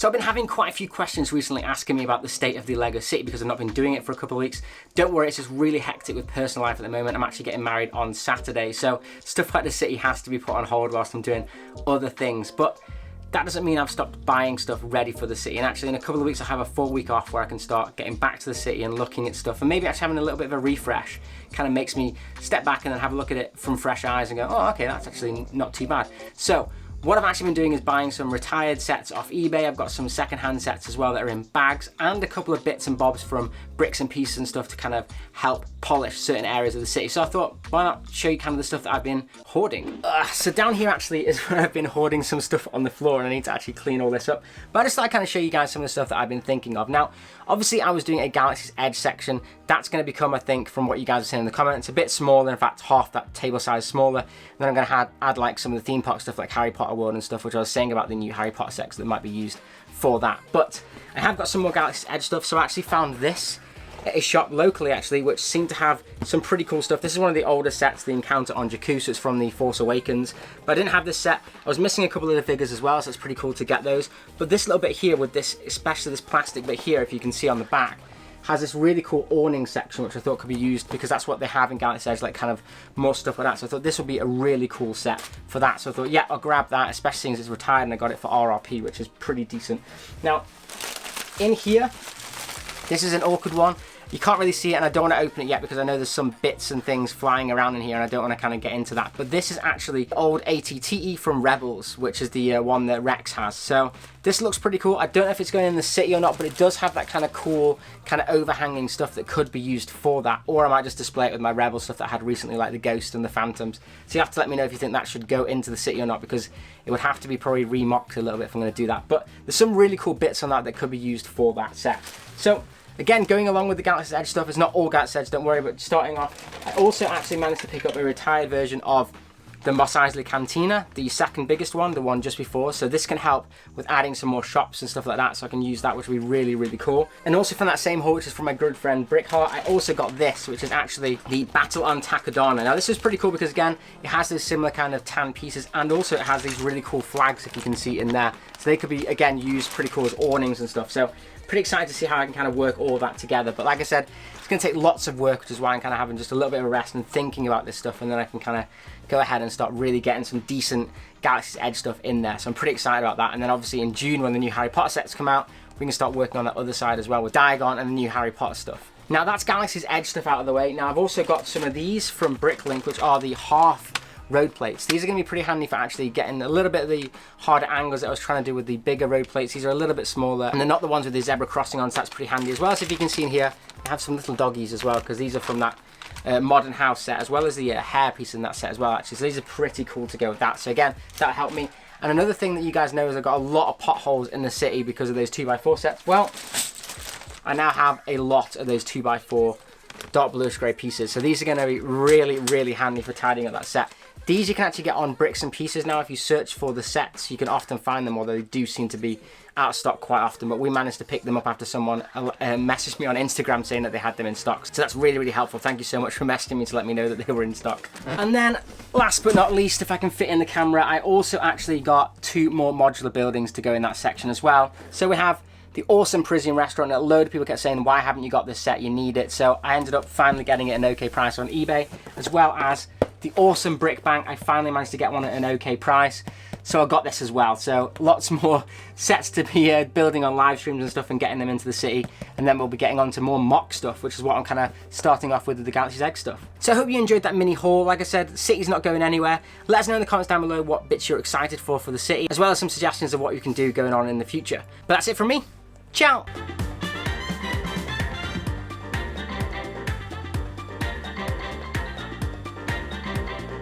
So I've been having quite a few questions recently asking me about the state of the Lego City because I've not been doing it for a couple of weeks. Don't worry, it's just really hectic with personal life at the moment. I'm actually getting married on Saturday, so stuff like the city has to be put on hold whilst I'm doing other things. But that doesn't mean I've stopped buying stuff ready for the city. And actually in a couple of weeks I have a full week off where I can start getting back to the city and looking at stuff, and maybe actually having a little bit of a refresh kind of makes me step back and then have a look at it from fresh eyes and go, oh, okay, that's actually not too bad. So what I've actually been doing is buying some retired sets off eBay. I've got some second-hand sets as well that are in bags, and a couple of bits and bobs from bricks and pieces and stuff to kind of help polish certain areas of the city. So I thought, why not show you kind of the stuff that I've been hoarding. So down here actually is where I've been hoarding some stuff on the floor, and I need to actually clean all this up. But I just thought I'd kind of show you guys some of the stuff that I've been thinking of. Now, obviously I was doing a Galaxies Edge section. That's going to become, I think, from what you guys are saying in the comments, a bit smaller, in fact half that table size smaller. And then I'm going to add like some of the theme park stuff like Harry Potter World and stuff, which I was saying about the new Harry Potter sets that might be used for that. But I have got some more Galaxies Edge stuff, so I actually found this at a shop locally actually, which seemed to have some pretty cool stuff. This is one of the older sets, the Encounter on Jakku, so it's from the Force Awakens. But I didn't have this set. I was missing a couple of the figures as well, so it's pretty cool to get those. But this little bit here with this, especially this plastic bit here, if you can see on the back, has this really cool awning section, which I thought could be used because that's what they have in Galaxy's Edge, like kind of more stuff like that. So I thought this would be a really cool set for that. So I thought, yeah, I'll grab that, especially since it's retired and I got it for RRP, which is pretty decent. Now, in here, this is an awkward one. You can't really see it, and I don't want to open it yet because I know there's some bits and things flying around in here and I don't want to kind of get into that. But this is actually old ATTE from Rebels, which is the one that Rex has. So this looks pretty cool. I don't know if it's going in the city or not, but it does have that kind of cool, kind of overhanging stuff that could be used for that. Or I might just display it with my Rebel stuff that I had recently, like the Ghost and the Phantoms. So you have to let me know if you think that should go into the city or not, because it would have to be probably remocked a little bit if I'm going to do that. But there's some really cool bits on that could be used for that set. So again, going along with the Galaxy's Edge stuff, it's not all Galaxy's Edge, don't worry, but starting off, I also actually managed to pick up a retired version of the Mos Eisley Cantina, the second biggest one, the one just before. So this can help with adding some more shops and stuff like that, so I can use that, which would be really, really cool. And also from that same haul, which is from my good friend Brickheart, I also got this, which is actually the Battle on Takodana. Now this is pretty cool because again, it has those similar kind of tan pieces, and also it has these really cool flags, if you can see in there. So they could be, again, used pretty cool as awnings and stuff. So pretty excited to see how I can kind of work all that together. But like I said, it's going to take lots of work, which is why I'm kind of having just a little bit of a rest and thinking about this stuff, and then I can kind of go ahead and start really getting some decent Galaxy's Edge stuff in there. So I'm pretty excited about that. And then obviously in June, when the new Harry Potter sets come out, we can start working on that other side as well with Diagon and the new Harry Potter stuff. Now that's Galaxy's Edge stuff out of the way. Now I've also got some of these from Bricklink, which are the half road plates. These are going to be pretty handy for actually getting a little bit of the harder angles that I was trying to do with the bigger road plates. These are a little bit smaller, and they're not the ones with the zebra crossing on, so that's pretty handy as well. So if you can see in here, I have some little doggies as well, because these are from that modern house set, as well as the hair piece in that set as well, actually. So these are pretty cool to go with that. So again, that'll help me. And another thing that you guys know is I've got a lot of potholes in the city because of those 2x4 sets. Well, I now have a lot of those 2x4 dark bluish grey pieces. So these are going to be really, really handy for tidying up that set. These you can actually get on Bricks and Pieces now. If you search for the sets, you can often find them, although they do seem to be out of stock quite often. But we managed to pick them up after someone messaged me on Instagram saying that they had them in stock. So that's really, really helpful. Thank you so much for messaging me to let me know that they were in stock. And then, last but not least, if I can fit in the camera, I also actually got 2 more modular buildings to go in that section as well. So we have the awesome Parisian restaurant. A load of people kept saying, why haven't you got this set? You need it. So I ended up finally getting it at an okay price on eBay, as well as the awesome brick bank. I finally managed to get one at an okay price, so I got this as well. So lots more sets to be building on live streams and stuff and getting them into the city, and then we'll be getting on to more mock stuff, which is what I'm kind of starting off with the Galaxy's Edge stuff. So I hope you enjoyed that mini haul. Like I said, the city's not going anywhere. Let us know in the comments down below what bits you're excited for the city, as well as some suggestions of what you can do going on in the future. But that's it from me. Ciao!